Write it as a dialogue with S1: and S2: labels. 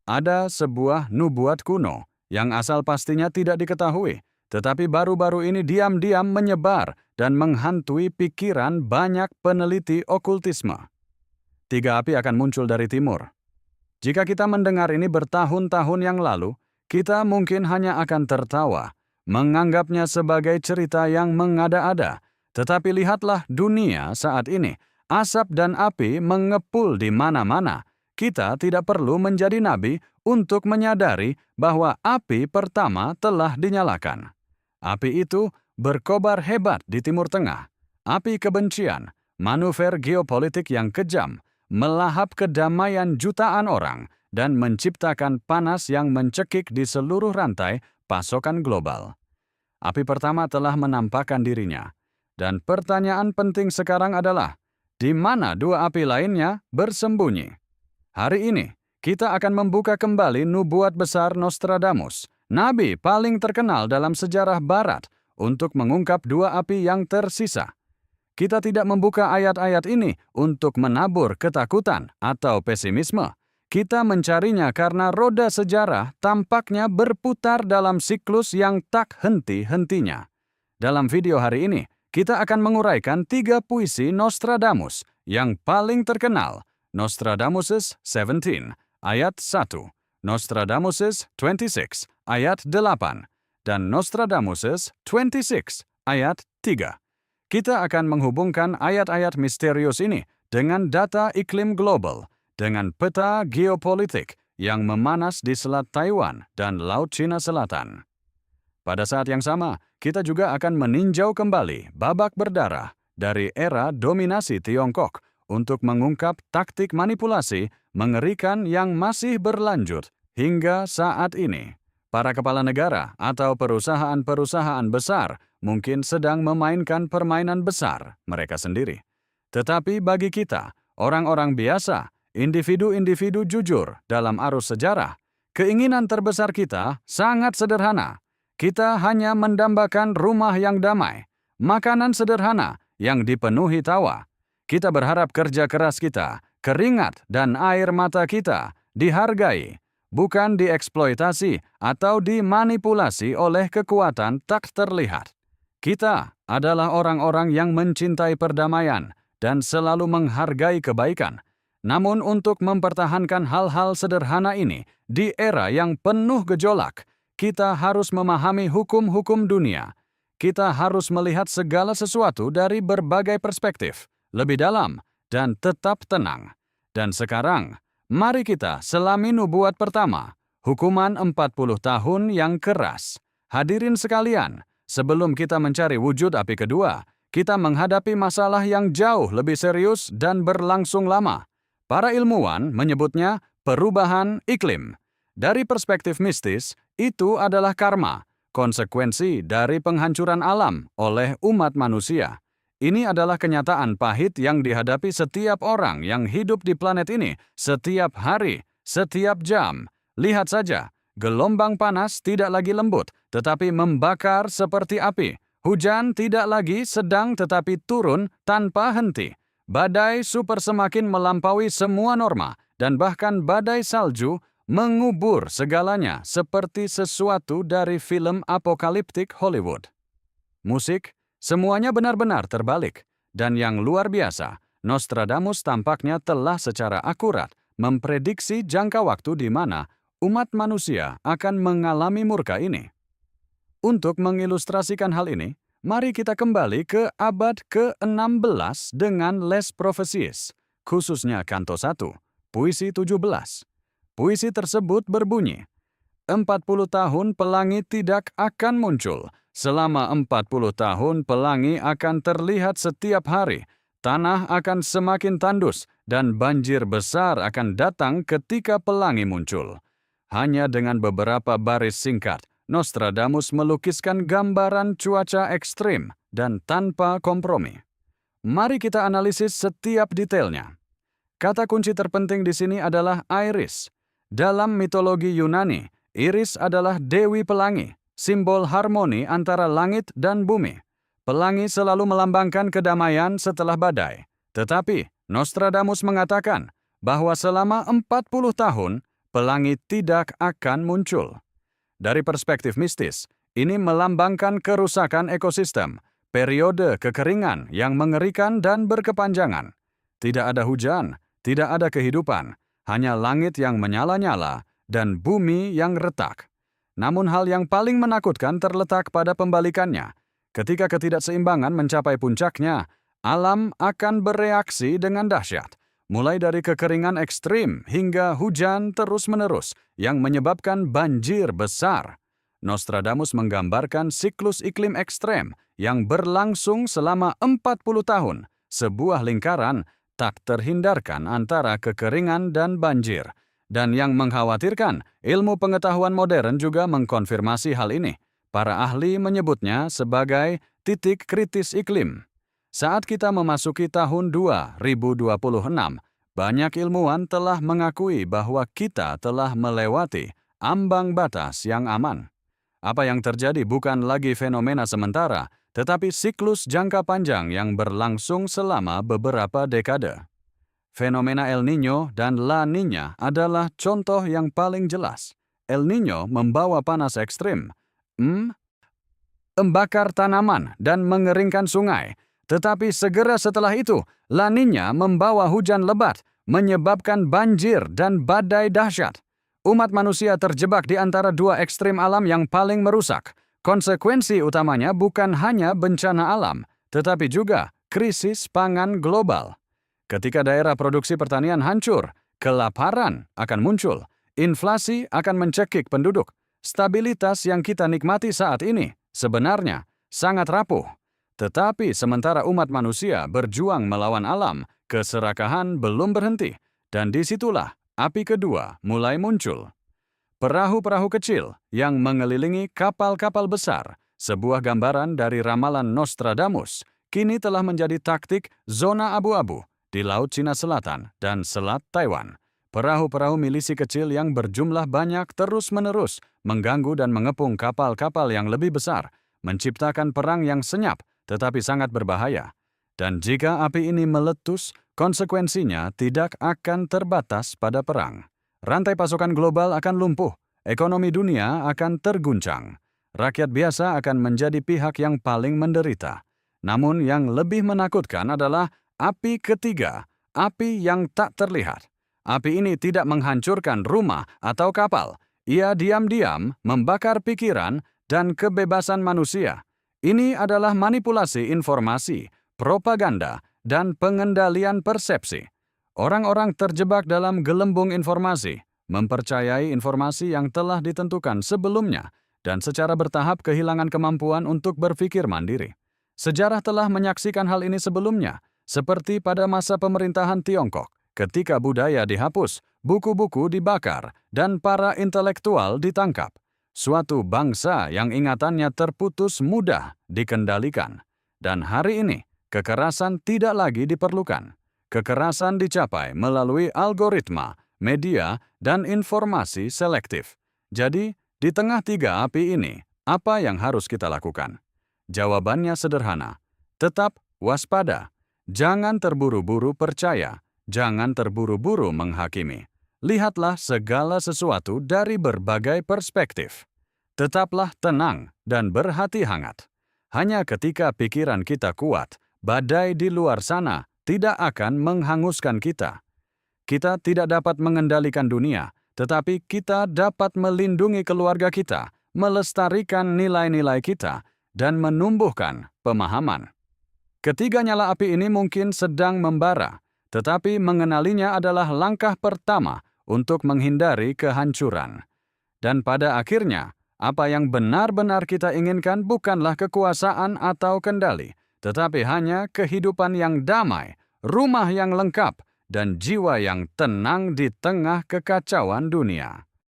S1: Ada sebuah nubuat kuno yang asal pastinya tidak diketahui, tetapi baru-baru ini diam-diam menyebar dan menghantui pikiran banyak peneliti okultisme. 3 api akan muncul dari timur. Jika kita mendengar ini bertahun-tahun yang lalu, kita mungkin hanya akan tertawa, menganggapnya sebagai cerita yang mengada-ada. Tetapi lihatlah dunia saat ini, asap dan api mengepul di mana-mana. Kita tidak perlu menjadi nabi untuk menyadari bahwa api pertama telah dinyalakan. Api itu berkobar hebat di Timur Tengah. Api kebencian, manuver geopolitik yang kejam, melahap kedamaian jutaan orang, dan menciptakan panas yang mencekik di seluruh rantai pasokan global. Api pertama telah menampakkan dirinya. Dan pertanyaan penting sekarang adalah, di mana 2 api lainnya bersembunyi? Hari ini, kita akan membuka kembali nubuat besar Nostradamus, nabi paling terkenal dalam sejarah Barat, untuk mengungkap 2 api yang tersisa. Kita tidak membuka ayat-ayat ini untuk menabur ketakutan atau pesimisme. Kita mencarinya karena roda sejarah tampaknya berputar dalam siklus yang tak henti-hentinya. Dalam video hari ini, kita akan menguraikan 3 puisi Nostradamus yang paling terkenal. Nostradamus' 17, ayat 1, Nostradamus' 26, ayat 8, dan Nostradamus' 26, ayat 3. Kita akan menghubungkan ayat-ayat misterius ini dengan data iklim global, dengan peta geopolitik yang memanas di Selat Taiwan dan Laut Cina Selatan. Pada saat yang sama, kita juga akan meninjau kembali babak berdarah dari era dominasi Tiongkok untuk mengungkap taktik manipulasi mengerikan yang masih berlanjut hingga saat ini. Para kepala negara atau perusahaan-perusahaan besar mungkin sedang memainkan permainan besar mereka sendiri. Tetapi bagi kita, orang-orang biasa, individu-individu jujur dalam arus sejarah, keinginan terbesar kita sangat sederhana. Kita hanya mendambakan rumah yang damai, makanan sederhana yang dipenuhi tawa. Kita berharap kerja keras kita, keringat dan air mata kita dihargai, bukan dieksploitasi atau dimanipulasi oleh kekuatan tak terlihat. Kita adalah orang-orang yang mencintai perdamaian dan selalu menghargai kebaikan. Namun untuk mempertahankan hal-hal sederhana ini di era yang penuh gejolak, kita harus memahami hukum-hukum dunia. Kita harus melihat segala sesuatu dari berbagai perspektif, lebih dalam, dan tetap tenang. Dan sekarang, mari kita selami nubuat pertama, hukuman 40 tahun yang keras. Hadirin sekalian, sebelum kita mencari wujud api kedua, kita menghadapi masalah yang jauh lebih serius dan berlangsung lama. Para ilmuwan menyebutnya perubahan iklim. Dari perspektif mistis, itu adalah karma, konsekuensi dari penghancuran alam oleh umat manusia. Ini adalah kenyataan pahit yang dihadapi setiap orang yang hidup di planet ini setiap hari, setiap jam. Lihat saja, gelombang panas tidak lagi lembut, tetapi membakar seperti api. Hujan tidak lagi sedang tetapi turun tanpa henti. Badai super semakin melampaui semua norma, dan bahkan badai salju mengubur segalanya seperti sesuatu dari film apokaliptik Hollywood. Musik, semuanya benar-benar terbalik, dan yang luar biasa, Nostradamus tampaknya telah secara akurat memprediksi jangka waktu di mana umat manusia akan mengalami murka ini. Untuk mengilustrasikan hal ini, mari kita kembali ke abad ke-16 dengan Les Prophéties, khususnya kanto 1, puisi 17. Puisi tersebut berbunyi, 40 tahun pelangi tidak akan muncul. Selama 40 tahun pelangi akan terlihat setiap hari. Tanah akan semakin tandus dan banjir besar akan datang ketika pelangi muncul. Hanya dengan beberapa baris singkat, Nostradamus melukiskan gambaran cuaca ekstrim dan tanpa kompromi. Mari kita analisis setiap detailnya. Kata kunci terpenting di sini adalah Iris. Dalam mitologi Yunani, Iris adalah Dewi Pelangi, simbol harmoni antara langit dan bumi. Pelangi selalu melambangkan kedamaian setelah badai. Tetapi, Nostradamus mengatakan bahwa selama 40 tahun, pelangi tidak akan muncul. Dari perspektif mistis, ini melambangkan kerusakan ekosistem, periode kekeringan yang mengerikan dan berkepanjangan. Tidak ada hujan, tidak ada kehidupan, hanya langit yang menyala-nyala dan bumi yang retak. Namun hal yang paling menakutkan terletak pada pembalikannya. Ketika ketidakseimbangan mencapai puncaknya, alam akan bereaksi dengan dahsyat, mulai dari kekeringan ekstrim hingga hujan terus-menerus yang menyebabkan banjir besar. Nostradamus menggambarkan siklus iklim ekstrem yang berlangsung selama 40 tahun, sebuah lingkaran tak terhindarkan antara kekeringan dan banjir. Dan yang mengkhawatirkan, ilmu pengetahuan modern juga mengkonfirmasi hal ini. Para ahli menyebutnya sebagai titik kritis iklim. Saat kita memasuki tahun 2026, banyak ilmuwan telah mengakui bahwa kita telah melewati ambang batas yang aman. Apa yang terjadi bukan lagi fenomena sementara, tetapi siklus jangka panjang yang berlangsung selama beberapa dekade. Fenomena El Niño dan La Niña adalah contoh yang paling jelas. El Niño membawa panas ekstrim, membakar tanaman dan mengeringkan sungai. Tetapi segera setelah itu, La Niña membawa hujan lebat, menyebabkan banjir dan badai dahsyat. Umat manusia terjebak di antara dua ekstrim alam yang paling merusak. Konsekuensi utamanya bukan hanya bencana alam, tetapi juga krisis pangan global. Ketika daerah produksi pertanian hancur, kelaparan akan muncul, inflasi akan mencekik penduduk. Stabilitas yang kita nikmati saat ini sebenarnya sangat rapuh. Tetapi sementara umat manusia berjuang melawan alam, keserakahan belum berhenti. Dan disitulah api kedua mulai muncul. Perahu-perahu kecil yang mengelilingi kapal-kapal besar, sebuah gambaran dari ramalan Nostradamus, kini telah menjadi taktik zona abu-abu di Laut Cina Selatan dan Selat Taiwan. Perahu-perahu milisi kecil yang berjumlah banyak terus-menerus mengganggu dan mengepung kapal-kapal yang lebih besar, menciptakan perang yang senyap tetapi sangat berbahaya. Dan jika api ini meletus, konsekuensinya tidak akan terbatas pada perang. Rantai pasokan global akan lumpuh, ekonomi dunia akan terguncang. Rakyat biasa akan menjadi pihak yang paling menderita. Namun yang lebih menakutkan adalah api ketiga, api yang tak terlihat. Api ini tidak menghancurkan rumah atau kapal. Ia diam-diam membakar pikiran dan kebebasan manusia. Ini adalah manipulasi informasi, propaganda, dan pengendalian persepsi. Orang-orang terjebak dalam gelembung informasi, mempercayai informasi yang telah ditentukan sebelumnya, dan secara bertahap kehilangan kemampuan untuk berpikir mandiri. Sejarah telah menyaksikan hal ini sebelumnya, seperti pada masa pemerintahan Tiongkok, ketika budaya dihapus, buku-buku dibakar, dan para intelektual ditangkap. Suatu bangsa yang ingatannya terputus mudah dikendalikan. Dan hari ini, kekerasan tidak lagi diperlukan. Kekerasan dicapai melalui algoritma, media, dan informasi selektif. Jadi, di tengah tiga api ini, apa yang harus kita lakukan? Jawabannya sederhana, tetap waspada. Jangan terburu-buru percaya, jangan terburu-buru menghakimi. Lihatlah segala sesuatu dari berbagai perspektif. Tetaplah tenang dan berhati hangat. Hanya ketika pikiran kita kuat, badai di luar sana tidak akan menghanguskan kita. Kita tidak dapat mengendalikan dunia, tetapi kita dapat melindungi keluarga kita, melestarikan nilai-nilai kita, dan menumbuhkan pemahaman. Ketiga nyala api ini mungkin sedang membara, tetapi mengenalinya adalah langkah pertama untuk menghindari kehancuran. Dan pada akhirnya, apa yang benar-benar kita inginkan bukanlah kekuasaan atau kendali, tetapi hanya kehidupan yang damai, rumah yang lengkap, dan jiwa yang tenang di tengah kekacauan dunia.